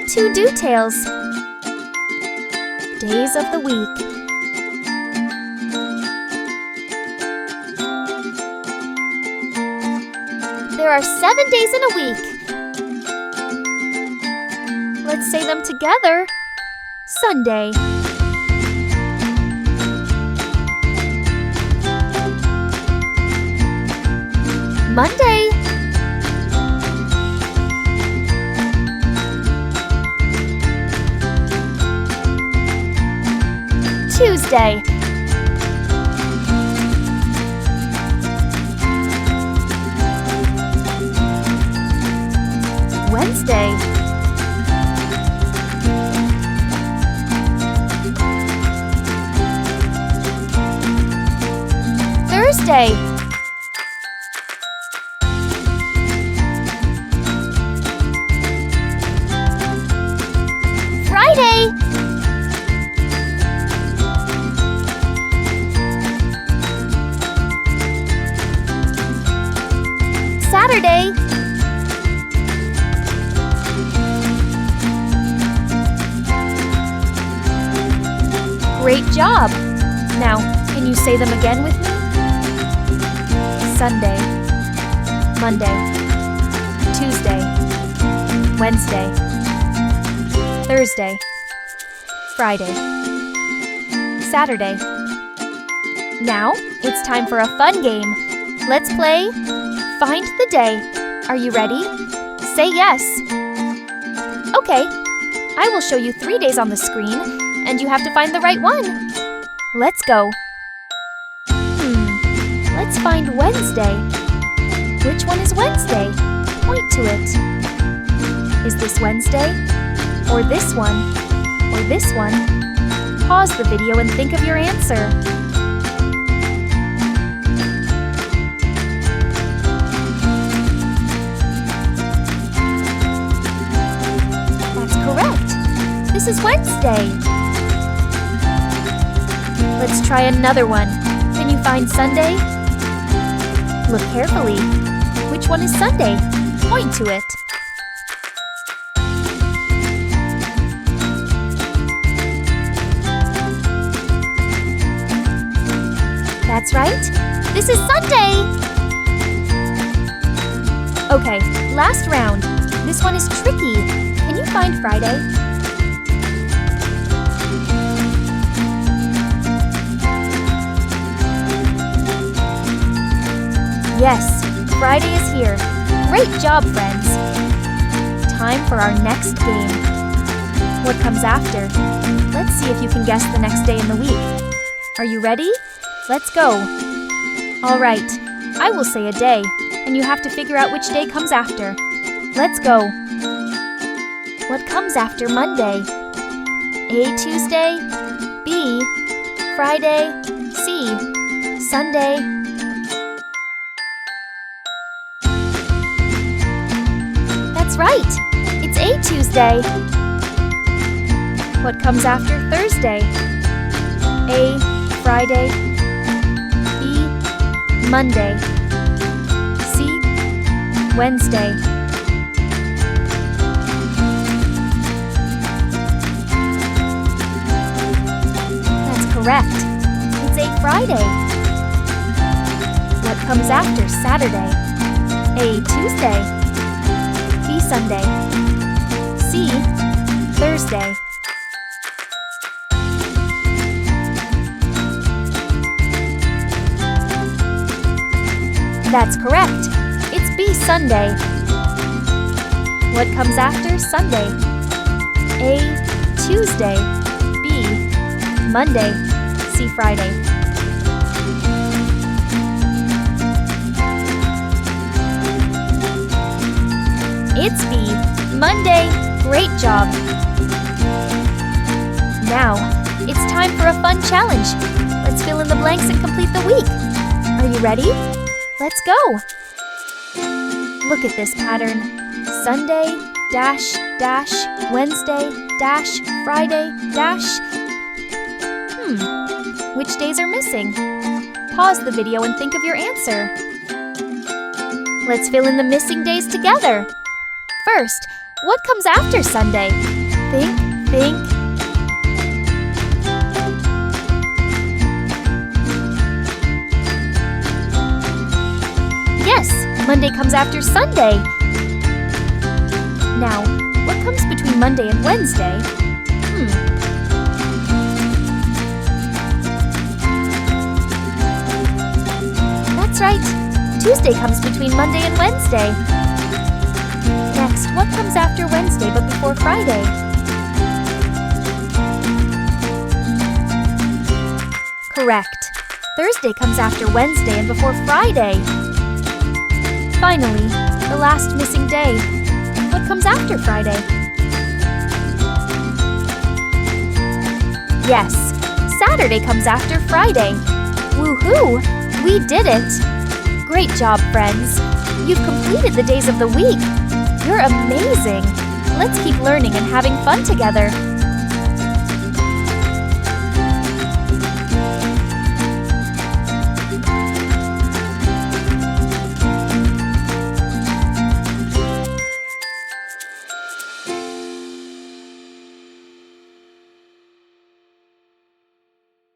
Todotales. Days of the week. There are 7 days in a week. Let's say them together. Sunday. Monday. Tuesday. Wednesday. Thursday. Friday. Saturday. Great job! Now, can you say them again with me? Sunday, Monday, Tuesday, Wednesday, Thursday, Friday, Saturday. Now, it's time for a fun game. Let's play Find the Day. Are you ready? Say yes. Okay, I will show you 3 days on the screen, and you have to find the right one. Let's go. Let's find Wednesday. Which one is Wednesday? Point to it. Is this Wednesday? Or this one? Or this one? Pause the video and think of your answer. That's correct. This is Wednesday. Let's try another one. Can you find Sunday? Look carefully. Which one is Sunday? Point to it. That's right. This is Sunday! Okay, last round. This one is tricky. Can you find Friday? Yes, Friday is here. Great job, friends! Time for our next game. What comes after? Let's see if you can guess the next day in the week. Are you ready? Let's go. All right, I will say a day, and you have to figure out which day comes after. Let's go. What comes after Monday? A, Tuesday, B, Friday, C, Sunday. That's right! It's a Tuesday! What comes after Thursday? A, Friday, B, Monday, C, Wednesday. That's correct! It's a Friday! What comes after Saturday? A, Tuesday, B, Sunday, C, Thursday. That's correct. It's B, Sunday. What comes after Sunday? A, Tuesday, B, Monday, C, Friday. It's B, Monday. Great job. Now, it's time for a fun challenge. Let's fill in the blanks and complete the week. Are you ready? Let's go. Look at this pattern. Sunday, dash, dash, Wednesday, dash, Friday, dash. Which days are missing? Pause the video and think of your answer. Let's fill in the missing days together. First, what comes after Sunday? Think. Yes, Monday comes after Sunday. Now, what comes between Monday and Wednesday? That's right. Tuesday comes between Monday and Wednesday. Next, what comes after Wednesday but before Friday? Correct. Thursday comes after Wednesday and before Friday. Finally, the last missing day. What comes after Friday? Yes, Saturday comes after Friday. Woohoo! We did it! Great job, friends! You've completed the days of the week! You're amazing! Let's keep learning and having fun together!